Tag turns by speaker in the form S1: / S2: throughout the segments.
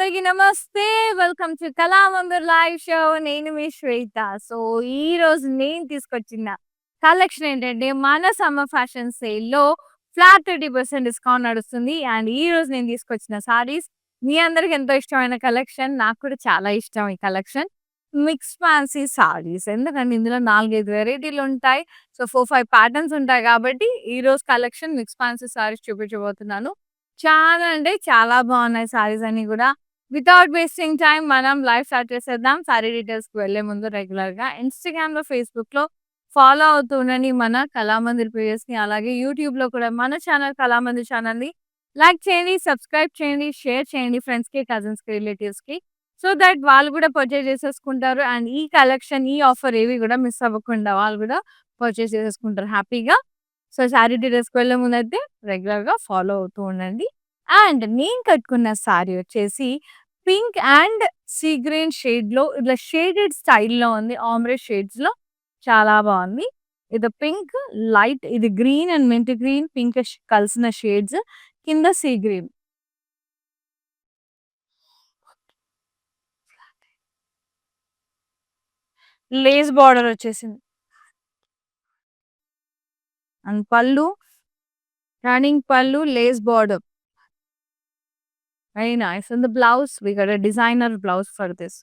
S1: అందరికి నమస్తే. Welcome to Kalamandir live show. నేను మీ శ్వేత. సో, ఈరోజు నేను తీసుకొచ్చిన కలెక్షన్ ఏంటంటే, మన సమ్మర్ ఫ్యాషన్ సేల్‌లో ఫ్లాట్ 30% డిస్కౌంట్ నడుస్తుంది. అండ్ ఈరోజు నేను తీసుకొచ్చిన సారీస్ మీ అందరికి ఎంతో ఇష్టమైన కలెక్షన్. నాకు కూడా చాలా ఇష్టం ఈ కలెక్షన్. Mix fancy saris. ఎందుకంటే ఇందులో 4, 5 వేరైటీలుంటాయి. సో, 4, 5 ప్యాటర్న్స్ ఉంటాయి కాబట్టి ఈరోజు కలెక్షన్ మిక్స్ ఫ్యాన్సీ సారీస్ చూపించబోతున్నాను. చాలా అంటే చాలా బాగున్నాయి సారీస్ అన్ని కూడా. వితౌట్ వేస్టింగ్ టైమ్ మనం లైవ్ స్టార్ట్ చేసేద్దాం. సారీ డీటెయిల్స్‌కి వెళ్ళే ముందు రెగ్యులర్‌గా ఇన్‌స్టాగ్రామ్‌లో, ఫేస్‌బుక్‌లో ఫాలో అవుతూ ఉండండి మన కళామందిర్ పేజెస్‌ని. అలాగే యూట్యూబ్‌లో కూడా మన ఛానల్ కళామందిర్ ఛానల్‌ని లైక్ చేయండి, సబ్స్క్రైబ్ చేయండి, షేర్ చేయండి ఫ్రెండ్స్‌కి, కజిన్స్‌కి, రిలేటివ్స్‌కి. సో దట్ వాళ్ళు కూడా పర్చేజ్ చేసేసుకుంటారు. అండ్ ఈ కలెక్షన్, ఈ ఆఫర్ ఏవి కూడా మిస్ అవ్వకుండా వాళ్ళు కూడా పర్చేజ్ చేసేసుకుంటారు హ్యాపీగా. సో, శారీ డీటెయిల్స్‌కి వెళ్ళే ముందైతే రెగ్యులర్‌గా ఫాలో అవుతూ ఉండండి. అండ్ నేను కట్టుకున్న సారీ వచ్చేసి పింక్ అండ్ సీ గ్రీన్ షేడ్‌లో ఇట్లా షేడెడ్ స్టైల్‌లో ఉంది. ఆమ్bre షేడ్స్‌లో చాలా బావుంది. ఇది పింక్, లైట్ ఇది green and mint green, pinkish కలిసిన షేడ్స్. కింద సీ గ్రీన్. లేస్ బార్డర్ వచ్చేసింది. అండ్ పళ్ళు, రన్నింగ్ పళ్ళు, lace border. Very nice. And the blouse we got a designer blouse for this.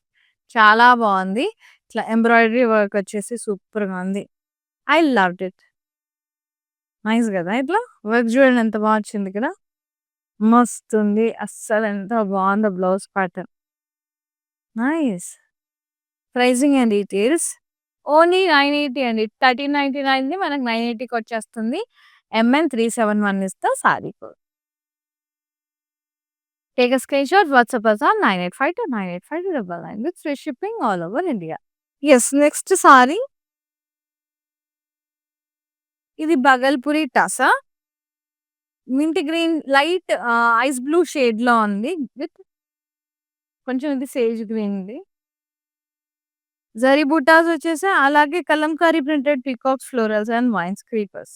S1: చాలా బావుంది. ఇట్లా ఎంబ్రాయిడరీ వర్క్ వచ్చేసి సూపర్‌గా ఉంది. I loved it. నైస్ గదా! ఇట్లా వర్క్ చూడండి ఎంత బా వచ్చింది కదా! మస్తుంది. అస్సలు ఎంత బావుందో blouse pattern. Nice. Pricing and details. Only 980 అండి. 1399ది మనకు 980కి వచ్చేస్తుంది. MN 371 is the sari code. Take a screenshot, WhatsApp us on 9852985299 with free shipping all over India. Yes, next saree. ఇది Bhagalpuri టసా. Mint green light ice blue షేడ్‌లో ఉంది. With కొంచెం ఇది సేజ్ గ్రీన్‌ది. జరీ బుటాస్ వచ్చేసాయి. అలాగే Kalamkari printed peacocks, florals and vines creepers.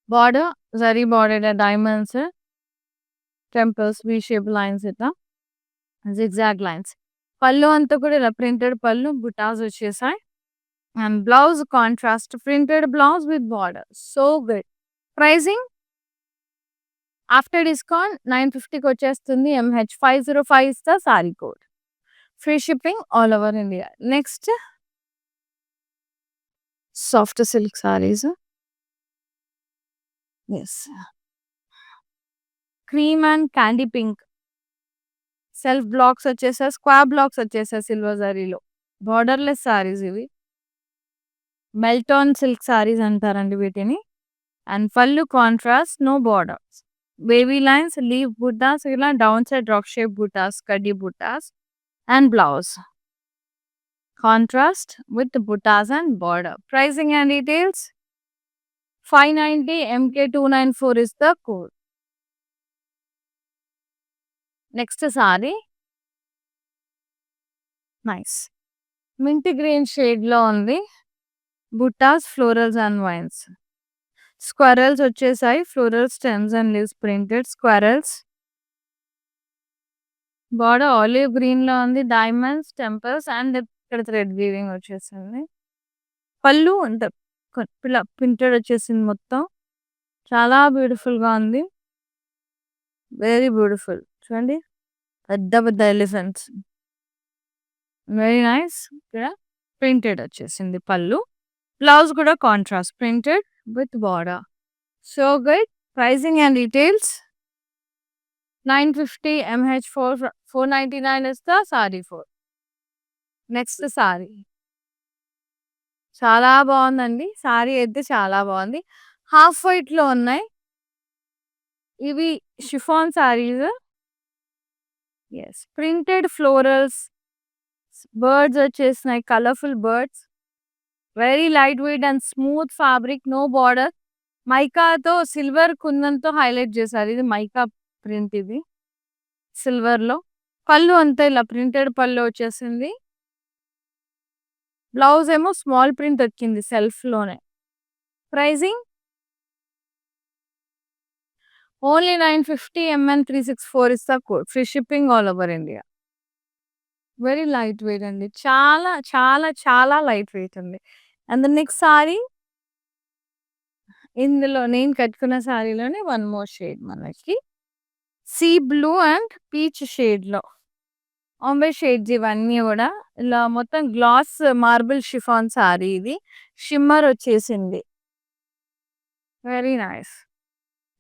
S1: Border zari border diamonds, temples, V shape lines ఇట్లా zigzag lines. Pallu అంతా కూడా ఇలా ప్రింటెడ్ పళ్ళు, బుటాస్ వచ్చేసాయి. And blouse contrast printed blouse with border. So good. Pricing after discount 950కి వచ్చేస్తుంది. MH 505 is the sari code. Free shipping all over India. Next soft silk saris. Yes. Cream and candy pink. Self blocks వచ్చేసాయి. Square blocks వచ్చేసాయి silver జరీలో. Borderless saris ఇవి. మెల్టాన్ silk saris అంటారండి వీటిని. And pallu contrast, no borders. Wavy lines, leaf butas, ఇలా down side drop shape butas, కడ్డీ butas and blouse. Contrast with buttas and border. Pricing and details 590 MK294 is the code. Next sari nice. Mint green షేడ్‌లో ఉంది. Butas, florals and vines. Squirrels వచ్చేసాయి. Floral stems and leaves printed squirrels. Border olive గ్రీన్‌లో ఉంది. Diamonds, temples and ఇక్కడ thread weaving వచ్చేసింది. పళ్ళు అంత ఇలా ప్రింటెడ్ వచ్చేసింది మొత్తం. చాలా బ్యూటిఫుల్‌గా ఉంది. Very beautiful. చూడండి పెద్ద పెద్ద ఎలిఫెంట్స్. Very nice. ఇక్కడ ప్రింటెడ్ వచ్చేసింది పళ్ళు. బ్లౌజ్ కూడా contrast printed with border. So good. Pricing and details 950 MH 499 is the sari code. Next sari. చాలా బాగుందండి. సారీ అయితే చాలా బాగుంది. హాఫ్ వైట్‌లో ఉన్నాయి. ఇవి chiffon saris. Yes. Printed florals, birds వచ్చేసినాయి. Colourful birds. Very light weight and smooth fabric. No border. మైకాతో సిల్వర్ కుందన్‌తో హైలైట్ చేశారు. ఇది మైకా ప్రింట్ ఇది. సిల్వర్‌లో. పళ్ళు అంతా ఇలా ప్రింటెడ్ పళ్ళు వచ్చేసింది. బ్లౌజ్ ఏమో స్మాల్ ప్రింట్ వచ్చింది సెల్ఫ్‌లోనే. Pricing only 950 MN 364 is the code. Free shipping all over India. Very light weight అండి. చాలా, చాలా, చాలా లైట్ వెయిట్ అండి. అండ్ ద నెక్స్ట్ సారీ ఇందులో నేను కట్టుకున్న సారీలోనే వన్ మోర్ షేడ్ మనకి సీ బ్లూ అండ్ పీచ్ షేడ్‌లో. ఆంబే షేడ్స్ ఇవన్నీ గూడా ఇలా మొత్తం గ్లాస్ మార్బుల్ షిఫాన్ సారీ ఇది. షిమ్మర్ వచ్చేసింది. Very nice.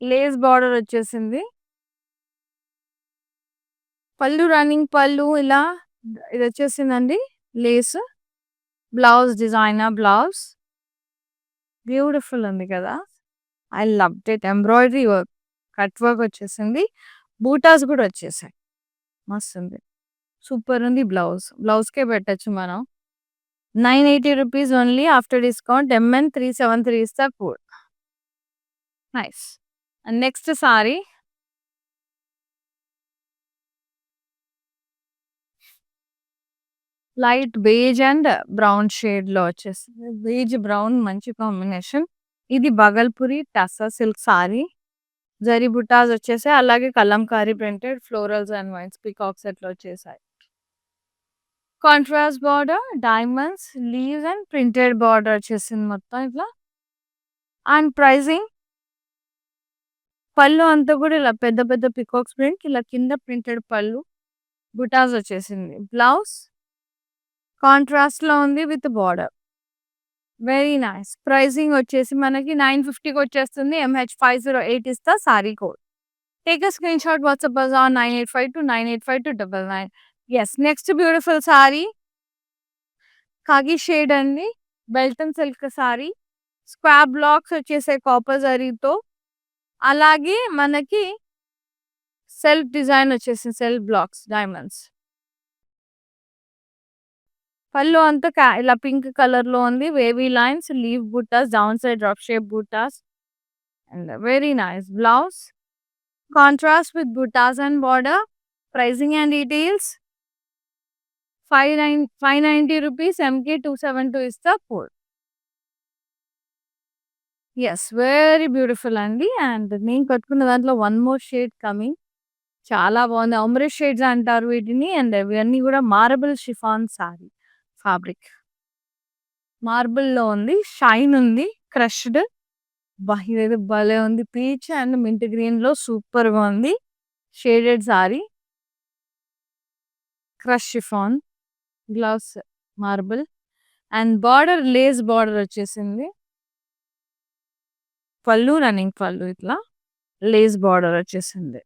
S1: లేస్ బార్డర్ వచ్చేసింది. పళ్ళు రన్నింగ్ పళ్ళు ఇలా ఇదొచ్చేసిందండి lace. Blouse designer blouse. Beautiful ఉంది కదా! I loved it. Embroidery work, cut work వచ్చేసింది. బూటాస్ గూడా వచ్చేసాయి. మస్తుంది. సూపర్ ఉంది బ్లౌజ్. బ్లౌజ్‌కే పెట్టొచ్చు మనం. 980 rupees only after discount. MN 373 is the code. Nice. And next sari light beige and brown షేడ్‌లో వచ్చేసింది. బేజ్, బ్రౌన్ మంచి కాంబినేషన్. ఇది బగల్పూరి టస్సా సిల్క్ సారీ. జరీ బుటాస్ వచ్చేసాయి. అలాగే Kalamkari printed florals and vines peacocks అట్లా వచ్చేసాయి. Contrast border, diamonds, leaves and printed border వచ్చేసింది మొత్తం ఇట్లా. అండ్ ప్రైజింగ్ పళ్ళు అంతా కూడా ఇలా పెద్ద పెద్ద పీకాక్స్ ప్రింట్, ఇలా కింద ప్రింటెడ్ పళ్ళు, బుటాస్ వచ్చేసింది. బ్లౌజ్ కాంట్రాస్ట్‌లో ఉంది with border. Very nice. Pricing వచ్చేసి మనకి 950కి వచ్చేస్తుంది. MH508 is the saree code. Take a screenshot, WhatsApp us on 9852985299. Yes. Next beautiful sari khaki shade అండి. బెల్టన్ సిల్క్ సారీ. స్క్వార్ బ్లాక్స్ వచ్చేసాయి కాపర్ జరీతో. అలాగే మనకి సెల్ఫ్ డిజైన్ వచ్చేసింది. Self blocks diamonds. పళ్ళు అంతా ఇలా పింక్ కలర్‌లో ఉంది. Wavy lines, leaf butas, down side drop shape butas and very nice. Blouse contrast with buttas and border. Pricing and details 590 rupees. MK272 is the code. Yes. Very beautiful అండి. And నేను కట్టుకున్న దాంట్లో one more shade coming. చాలా బాగుంది. Ombre shades అంటారు వీటిని. And ఇవన్నీ కూడా మార్బుల్ షిఫాన్ సారీ ఫ్యాబ్రిక్. మార్బుల్‌లో ఉంది. షైన్ ఉంది. క్రష్డ్. ఇదేదో భలే ఉంది. పీచ్ అండ్ మింట్ గ్రీన్‌లో సూపర్‌గా ఉంది. Shaded sari. Crush chiffon. Gloss marble and border lace border వచ్చేసింది. పళ్ళు రన్నింగ్ పళ్ళు ఇట్లా లేస్ బార్డర్ వచ్చేసింది.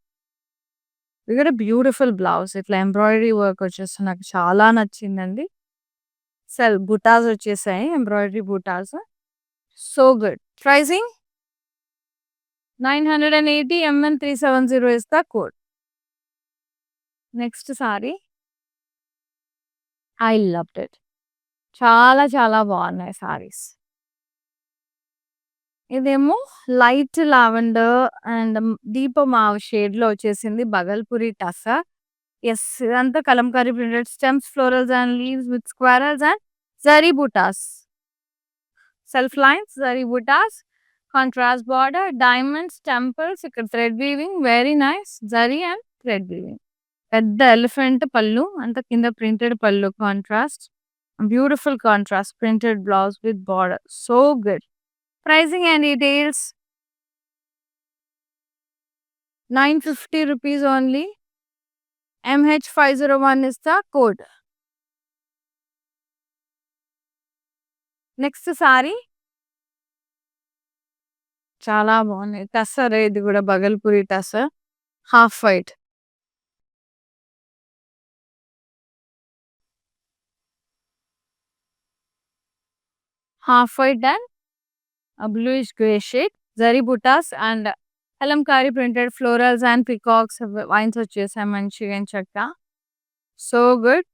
S1: ఇక్కడ బ్యూటిఫుల్ బ్లౌజ్ ఇట్లా ఎంబ్రాయిడరీ వర్క్ వచ్చేసి నాకు చాలా నచ్చిందండి. బుటాస్ వచ్చేసాయి. Embroidery buttas. So good. Pricing 980. MN 370 is the code. Next sari I loved it. చాలా చాలా బాగున్నాయి సారీస్. ఇదేమో లైట్ లావెండర్ అండ్ దీపమావ్ షేడ్‌లో వచ్చేసింది. బగల్పూరి టస్సా. యెస్. ఇదంతా Kalamkari printed stems, florals and leaves with squirrels and zari butas. Self lines, zari butas, contrast border, diamonds, temples, ఇక్కడ thread weaving. Very nice. Zari and thread weaving. పెద్ద elephant pallu, అంత కింద printed pallu contrast. Beautiful contrast printed blouse with border. So good. Pricing and details 950 rupees only. MH501 is the code. Next sari చాలా బాగున్నాయి. టస్సర్ ఇది కూడా Bhagalpuri tussar. Half white. Half white and bluish gray shade. Zari buttas and kalamkari printed florals and peacocks vines వచ్చేసాయి మంచిగా చక్కగా. So good.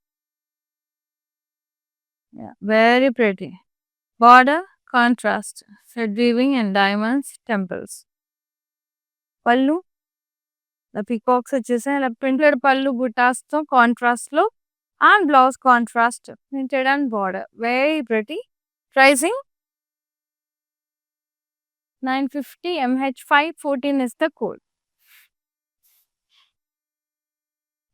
S1: Very pretty. Border contrast thread weaving and diamonds, temples. పళ్ళు peacocks వచ్చేసాయి. ఇలా ప్రింటెడ్ పళ్ళు బుటాస్తో కాంట్రాస్ట్లో and blouse contrast printed and border. Very pretty. Pricing 950. MH514 is the code.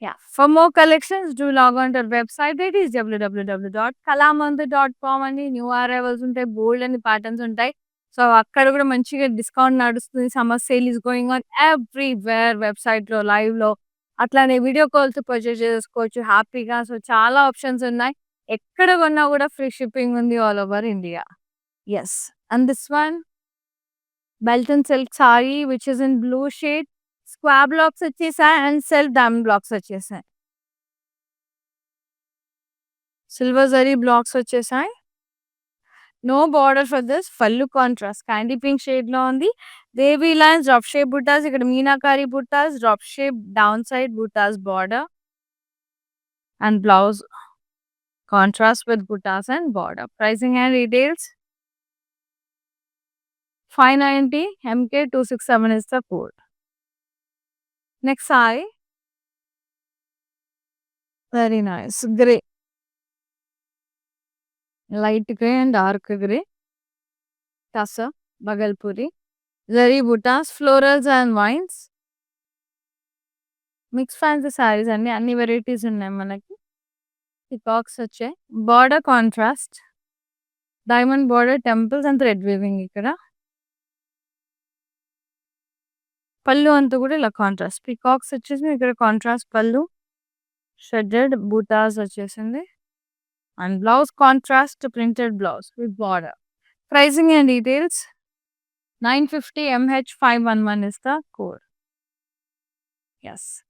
S1: Yeah. For more collections, do log on to our website. It is www.kalamandir.com అని new arrivals ఉంటాయి. బోల్డ్ అని patterns ఉంటాయి. So, అక్కడ కూడా మంచిగా discount నడుస్తుంది. Summer sale is going on everywhere వెబ్‌సైట్‌లో, లైవ్‌లో. అట్లానే వీడియో కాల్స్ పర్చేజ్ చేసుకోవచ్చు హ్యాపీగా. సో, చాలా ఆప్షన్స్ ఉన్నాయి. ఎక్కడ కొన్నా కూడా ఫ్రీ షిప్పింగ్ ఉంది all over India. Yes. And this one belt and silk sari which is in blue shade. Square blocks వచ్చేసాయి అండ్ సెల్ఫ్ డైమండ్ బ్లాక్స్ వచ్చేసాయి. సిల్వర్ జరీ బ్లాక్స్ వచ్చేసాయి. No border for this. Pallu contrast candy pink shade లో ఉంది. దేవీ lines drop shape buttas, ఇక్కడ meenakari buttas, drop shape down side buttas border and blouse contrast with buttas and border. Pricing and details 590 MK 267 is the code. Next saree. Very nice. Grey. Light grey and dark grey. Tassa. Bagalpuri. Zari buttas. Florals and vines. Mixed fancy sarees అన్ని varieties ఉన్నాయి మనకి. Peacocks వచ్చాయి. Border contrast. Diamond border, temples and thread weaving ఇక్కడ. పళ్ళు అంతా కూడా ఇలా contrast. Peacocks వచ్చేసి ఇక్కడ కాంట్రాస్ట్ పళ్ళు. షెడెడ్ బూటాస్ వచ్చేసింది. And blouse contrast printed blouse with border. Pricing and details 950 MH 511 is the code. Yes.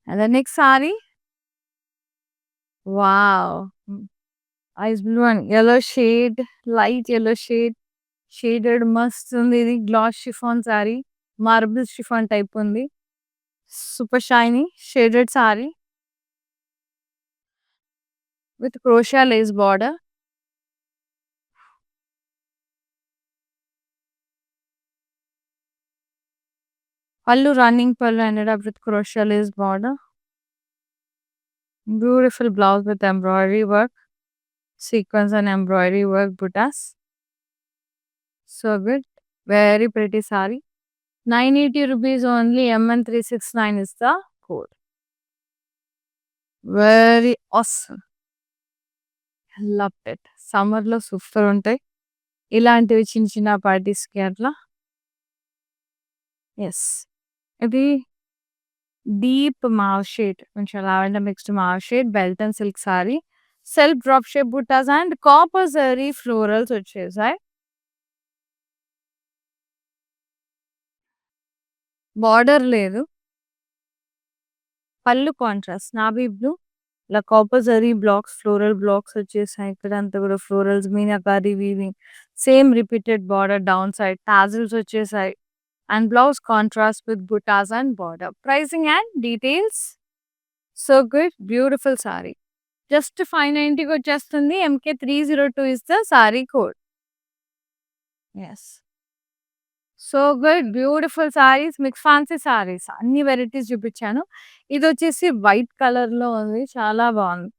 S1: And the next saree. Wow. Ice blue and yellow shade, light yellow shade, shaded మస్త్ ఉంది. ఇది glass chiffon sari, marble chiffon type ఉంది. Super shiny shaded sari with crochet lace border. Pallu running pallu ended up with crochet lace border. Beautiful blouse with embroidery work, sequins and embroidery work buttas. So good. Very pretty saree. 980 rupees only. MN 369 is the code. Very awesome. Loved it. Summer లో super ఉంటాయి ఇలాంటివి చిన్న చిన్న పార్టీస్కి అట్లా. Yes, ఇది deep mauve shade, కొంచెం lavender mixed mauve shade, belt and silk sari, self drop shape buttas and copper zari florals వచ్చేసాయి. బార్డర్ లేదు. పళ్ళు కాంట్రాస్ట్ నావీ బ్లూ, ఇలా copper zari blocks, floral blocks వచ్చేసాయి. ఇక్కడ అంతా కూడా florals, meenakari weaving, same repeated border down side, tassels వచ్చేసాయి. And blouse contrast with buttas and border. Pricing and details. So good, beautiful saree. Just 590 వచ్చేస్తుంది. MK 302 is the saree code. Yes. So good, beautiful sarees, mixed fancy sarees. అన్ని varieties చూపించాను. ఇది వచ్చేసి white colour లో ఉంది, చాలా బాగుంది.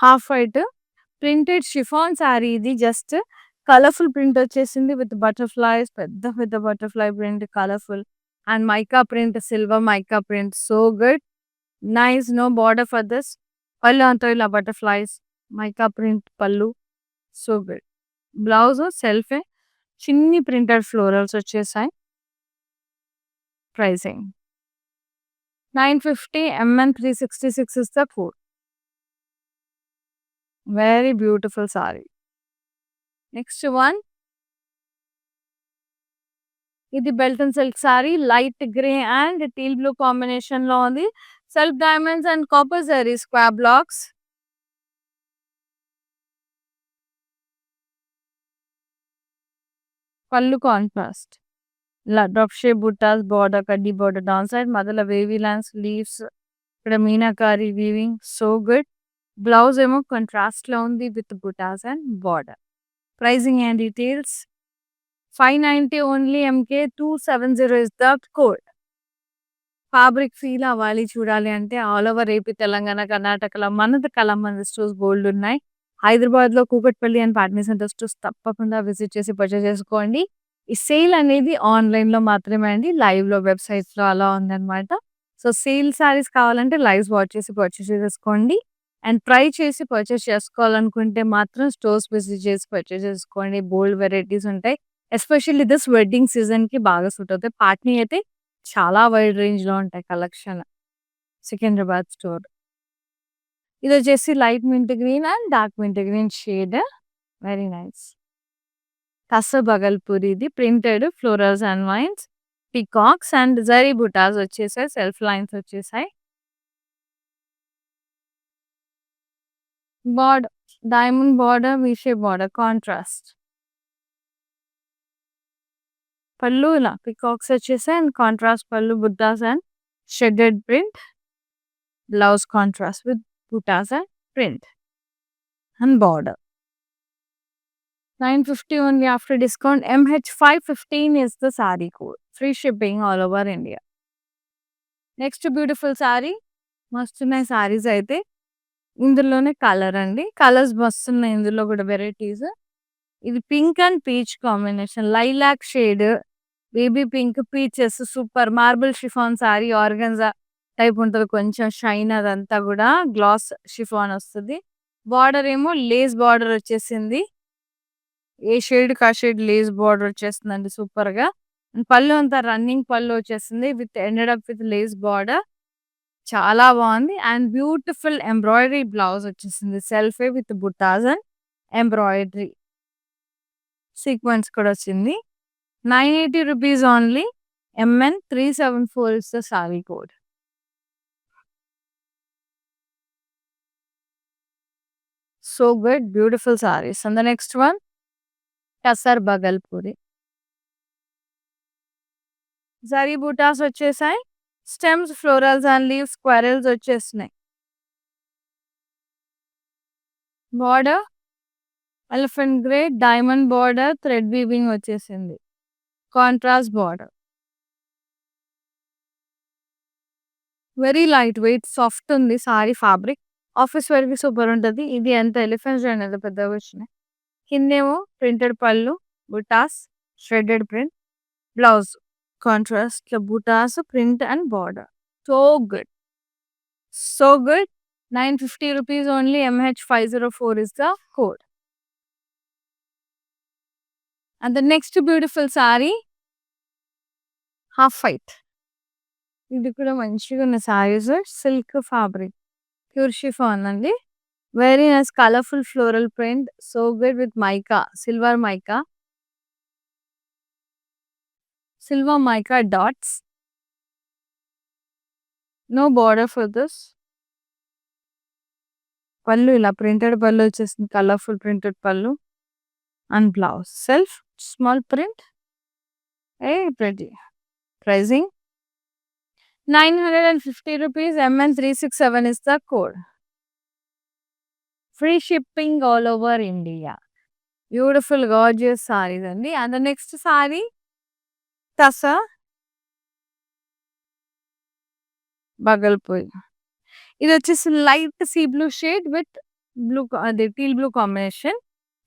S1: Half white printed chiffon sari. ఇది జస్ట్ కలర్ఫుల్ ప్రింట్ వచ్చేసింది విత్ బటర్ఫ్లైస్, పెద్ద పెద్ద butterfly print, colourful and mica print, silver mica print. So good, nice. No border for this. పళ్ళు అంతా ఇలా బటర్ఫ్లైస్, మైకా ప్రింట్ పళ్ళు. So good. బ్లౌజ్ సెల్ఫే, చిన్ని ప్రింటెడ్ ఫ్లోరల్స్ వచ్చేసాయి. Pricing 950 MN 366 is the code. Very beautiful saree. Next one. ఇది belt and silk sari, light grey and teal blue combination లో ఉంది. Self diamonds and copper zari square blocks. పళ్ళు contrast, ఇలా drop shape buttas, border కడ్డీ border down side, మధ్యలో wavy lines, leaves, ఇక్కడ meenakari weaving. So good. Blouse ఏమో contrast లో ఉంది with buttas and border. Pricing and details 590 only. MK 270 is the code. Fabric feel అవ్వాలి, చూడాలి అంటే ఆల్ ఓవర్ ఏపీ, తెలంగాణ, కర్ణాటకలో మనది కళామంది స్టోర్స్ బోల్డ్ ఉన్నాయి. హైదరాబాద్లో Kukatpally and Patny centre stores తప్పకుండా విజిట్ చేసి పర్చేస్ చేసుకోండి. ఈ సేల్ అనేది ఆన్లైన్లో మాత్రమే అండి, లైవ్లో వెబ్సైట్స్లో అలా ఉందన్నమాట. సో, సేల్ శారీస్ కావాలంటే లైవ్స్ వాచ్ చేసి పర్చేస్ చేసేసుకోండి. అండ్ ట్రై చేసి పర్చేస్ చేసుకోవాలనుకుంటే మాత్రం స్టోర్స్ విజిట్ చేసి పర్చేస్ చేసుకోండి. బోలెడు వెరైటీస్ ఉంటాయి. ఎస్పెషల్లీ దిస్ వెడ్డింగ్ సీజన్‌కి బాగా సూట్ అవుతాయి. పాట్నీ అయితే చాలా వైడ్ రేంజ్‌లో ఉంటాయి కలెక్షన్. సికింద్రాబాద్ స్టోర్. ఇదొచ్చేసి light mint green and dark mint green shade. Very nice. Tussar బగల్పూరిది printed florals and vines, peacocks and zari బుటాస్ వచ్చేసాయి. సెల్ఫ్ లైన్స్ వచ్చేసాయి. Border diamond border, V shape border contrast. Pallu ఇలా పీకాక్స్ వచ్చేసాయి and contrast pallu buttas and shaded print. Blouse contrast with buttas and print and border. 950 only after discount. MH515 is the saree code. Free shipping all over India. Next beautiful sari. మస్తున్నాయి సారీస్ అయితే. ఇందులోనే colour అండి. Colours మస్తున్నాయి ఇందులో కూడా varieties. ఇది pink and peach combination. Lilac shade, baby pink, peaches super. Marble chiffon sorry organza type ఉంటది. కొంచెం shine అదంతా కూడా గ్లాస్ షిఫాన్ వస్తది. బార్డర్ ఏమో లేస్ బార్డర్ వచ్చేసింది. ఏ షేడ్‌కి ఆ షేడ్ లేస్ బార్డర్ వచ్చేస్తుందండి సూపర్‌గా. పళ్ళు అంతా రన్నింగ్ పళ్ళు వచ్చేసింది. Ended up with lace border. చాలా బాగుంది. అండ్ బ్యూటిఫుల్ ఎంబ్రాయిడరీ బ్లౌజ్ వచ్చేసింది. సెల్ఫే with buttas and embroidery. Sequence కూడా వచ్చింది. 980 rupees only. MN374 is the sari code. So good. Beautiful saris. And the next one tussar Bhagalpuri. Zari butas వచ్చేసాయి. Stems, florals and leaves, squirrels వచ్చేస్తున్నాయి. Border elephant grey, diamond border, thread weaving వచ్చేసింది. Contrast border. Very light weight soft ఉంది sari fabric. Office వేర్‌కి super ఉంటది. ఇది ఎంత elephants అనేది పెద్దగా వచ్చినాయి. కిందేమో printed pallu, butas, shaded print, blouse contrast ఇట్లా butas, print and border. So good. So good. 950 rupees only. MH504 is the code. And the next beautiful saree, half white. ఇది కూడా మంచిగా ఉన్న saris. Silk fabric, pure chiffon అండి. Very nice colourful floral print. So good with mica, silver mica, silver mica dots. No border for this. Pallu ఇలా printed pallu వచ్చేసింది. Colourful printed pallu and blouse self small print. A pretty. Pricing 950 rupees. MN367 is the code. Free shipping all over India. Beautiful gorgeous sarees అండి. And the next saree tussar Bhagalpuri. ఇది వచ్చేసి light sea blue shade with blue, అది teal blue combination.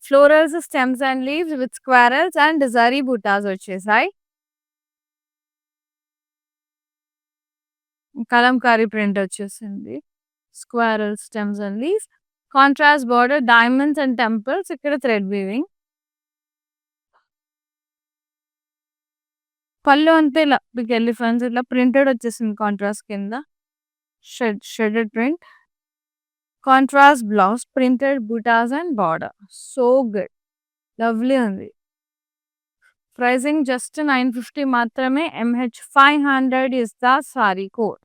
S1: Florals, stems and leaves with squirrels and zari butas వచ్చేసాయి. Kalamkari print వచ్చేసింది. Squirrel, stems and leaves, contrast border, diamonds and temples, ఇక్కడ thread weaving. Pallu అంతే ఇలా big elephants ఇట్లా printed వచ్చేసింది contrast కింద. Shaded print, contrast blouse, printed butas and border. So good. Lovely ఉంది. Pricing just 950 మాత్రమే. MH500 is the sari code.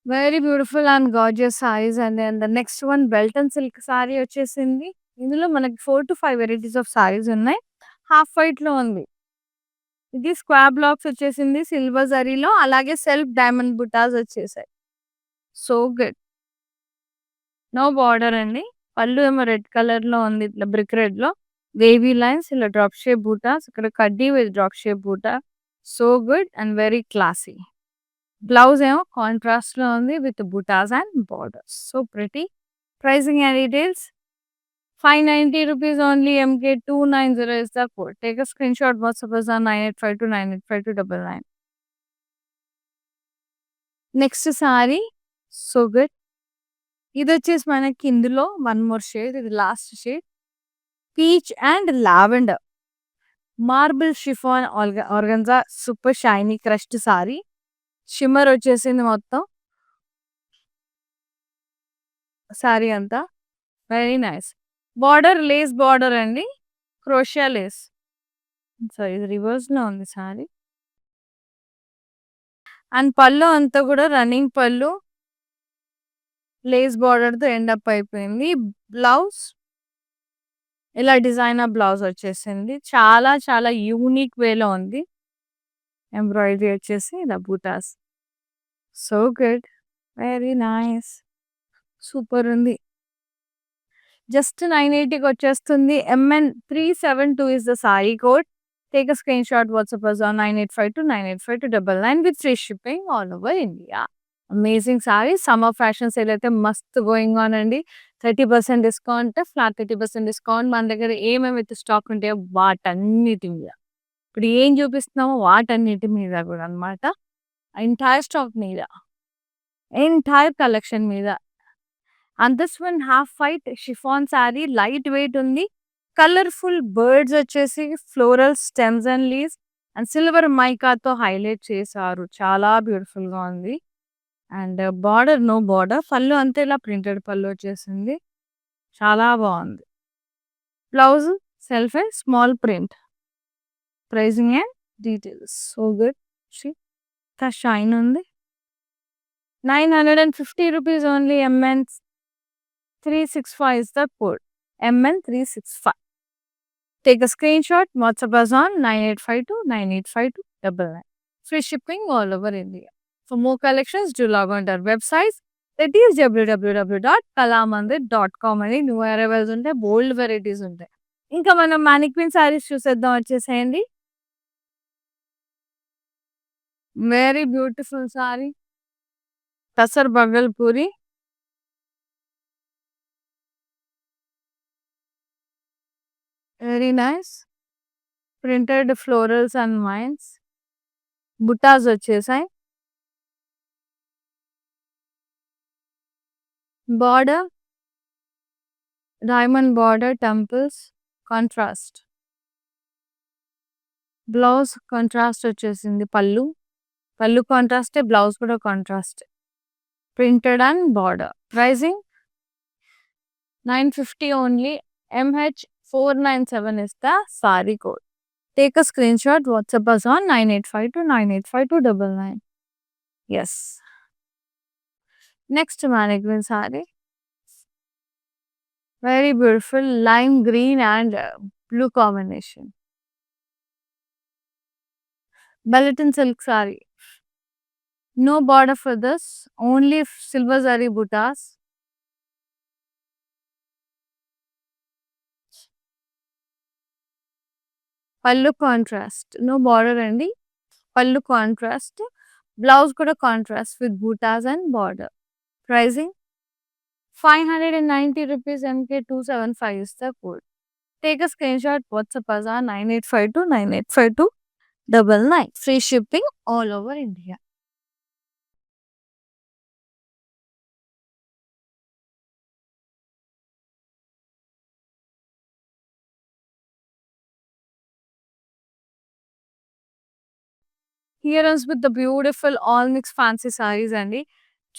S1: Very beautiful and gorgeous saris అండి. And the next one belt and silk sari వచ్చేసింది. ఇందులో మనకి 4 to 5 varieties of saris ఉన్నాయి. Half white లో ఉంది. ఇది స్క్వేర్ బ్లాక్స్ వచ్చేసింది సిల్వర్ జరీలో. అలాగే సెల్ఫ్ డైమండ్ బుటాస్ వచ్చేసాయి. So good. నో బార్డర్ అండి. పళ్ళు ఏమో రెడ్ కలర్ లో ఉంది. ఇట్లా బ్రిక్ రెడ్ లో వేవీ లైన్స్, ఇలా డ్రాప్ షేప్ బూటాస్, ఇక్కడ కడ్డీ with drop shape butta. So good and very classy. Blouse ఏమో కాంట్రాస్ట్ లో ఉంది with buttas and borders. So pretty. Pricing and details 590 rupees only. MK290 is the code. Take a screenshot. WhatsApp us on 9852985299. Next sorry so good. ఇది వచ్చేసి మనకి ఇందులో one more shade, ఇది last shade, peach and lavender marble chiffon organza super shiny crushed sorry. Shimmer వచ్చేసింది మొత్తం sorry అంతా. Very nice. Border lace border అండి, క్రోషియా Lay's. So ఇది రివర్స్ లో ఉంది సారీ. అండ్ పళ్ళు అంతా కూడా రన్నింగ్ పళ్ళు, లేస్ బార్డర్ తో ఎండ్ అప్ అయిపోయింది. బ్లౌజ్ ఇలా డిజైనర్ బ్లౌజ్ వచ్చేసింది. చాలా చాలా యూనిక్ వేలో ఉంది. ఎంబ్రాయిడరీ వచ్చేసి ఇలా buttas. So good, very nice, super ఉంది. జస్ట్ 980కి వచ్చేస్తుంది. MN372 is the saree code. Take a screenshot, WhatsApp us on 9852985299 with free shipping all over India. Amazing sorry. Summer fashion sale అయితే మస్త్ గోయింగ్ ఆన్ అండి. 30% discount, flat 30% discount. మన దగ్గర ఏమేమైతే stock ఉంటాయో వాటన్నిటి మీద, ఇప్పుడు ఏం చూపిస్తున్నామో వాటన్నిటి మీద కూడా అనమాట. ఎంటైర్ స్టాక్ మీద, ఎంటైర్ కలెక్షన్ మీద. And this one half white chiffon sari, light weight ఉంది. కలర్ఫుల్ బర్డ్స్ వచ్చేసి floral stems and leaves and silver మైకాతో హైలైట్ చేశారు. చాలా బ్యూటిఫుల్ గా ఉంది. అండ్ బార్డర్ నో బార్డర్, పళ్ళు అంతే ఇలా ప్రింటెడ్ పళ్ళు వచ్చేసింది. చాలా బాగుంది. Blouse self small print. Pricing and details so good. Shine ఉంది. 950 rupees only. MN365 is the code. MN365. Take a screenshot, WhatsApp us on 9852985299. Free shipping all over India. For more collections, do log on to our websites. That is www.kalamandir.com అని new arrivals ఉంటాయి, బోల్డ్ varieties ఉంటాయి. ఇంకా మనం మానిక్విన్ సారీస్ చూసేద్దాం, వచ్చేసేయండి. Very beautiful sari, tussar Bhagalpuri. Very nice. Printed florals and vines, butas వచ్చేసాయి. Border diamond border, temples contrast. Blouse contrast వచ్చేసింది. పళ్ళు కాంట్రాస్టే, బ్లౌజ్ కూడా contrast. Printed and border. Pricing 950 only. MH497 is the saree code. Take a screenshot, WhatsApp us on 9852985299. Yes. Next mannequin saree. Very beautiful lime green and blue combination. Bulletin silk saree. No border for this, only silver zari buttas. పళ్ళు contrast, no border అండి. పళ్ళు contrast, blouse కూడా contrast with buttas and border. Pricing 590 rupees. MK275 is the code. Take a screenshot, WhatsApp us on 9852985299. Free shipping all over India. Here with the beautiful all mix fancy saris అండి.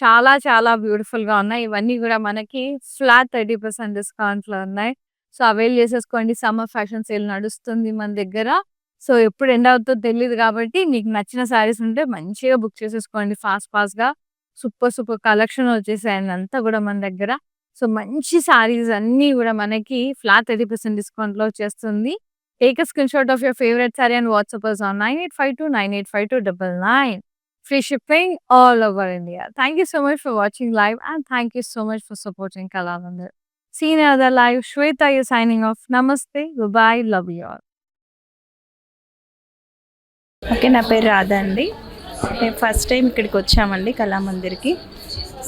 S1: చాలా చాలా beautiful గా ఉన్నాయి. ఇవన్నీ కూడా మనకి flat 30% discount లో ఉన్నాయి. సో అవైల్ చేసేసుకోండి. సమ్మర్ ఫ్యాషన్ సేల్ నడుస్తుంది మన దగ్గర. సో ఎప్పుడు ఎండ్ అవుతుందో తెలియదు కాబట్టి మీకు నచ్చిన సారీస్ ఉంటే మంచిగా బుక్ చేసేసుకోండి ఫాస్ట్ గా. సూపర్ సూపర్ కలెక్షన్ వచ్చేసాయండి అంతా కూడా మన దగ్గర. సో మంచి సారీస్ అన్ని కూడా మనకి ఫ్లాట్ 30% డిస్కౌంట్ లో వచ్చేస్తుంది. Take a screenshot of your favorite saree and WhatsApp us on 9852985299. Free shipping all over India. Thank you so much for watching live and thank you so much for supporting Kalamandir. See you in another live. Shweta is signing off. Namaste. Bye-bye. Love you all.
S2: Okay, నా పేరు రాధా అండి. మేము first time ఇక్కడికి వచ్చామండి కళామందిర్కి.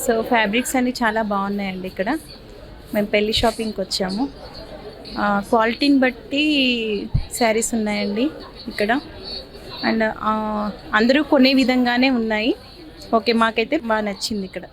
S2: So fabrics అన్నీ చాలా బాగున్నాయండి ఇక్కడ. మేము పెళ్లి షాపింగ్కి వచ్చాము. క్వాలిటీని బట్టి శారీస్ ఉన్నాయండి ఇక్కడ. అండ్ అందరూ కొనే విధంగానే ఉన్నాయి. ఓకే, మాకైతే బాగా నచ్చింది ఇక్కడ.